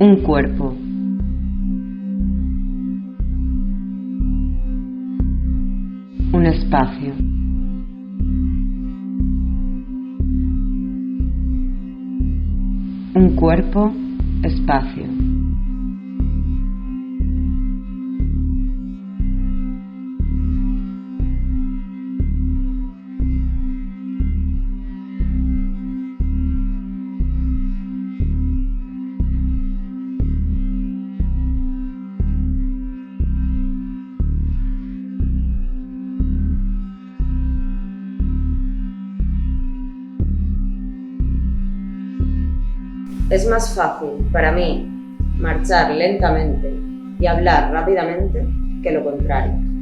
Un cuerpo. Un espacio. Un cuerpo, espacio. Es más fácil para mí marchar lentamente y hablar rápidamente que lo contrario.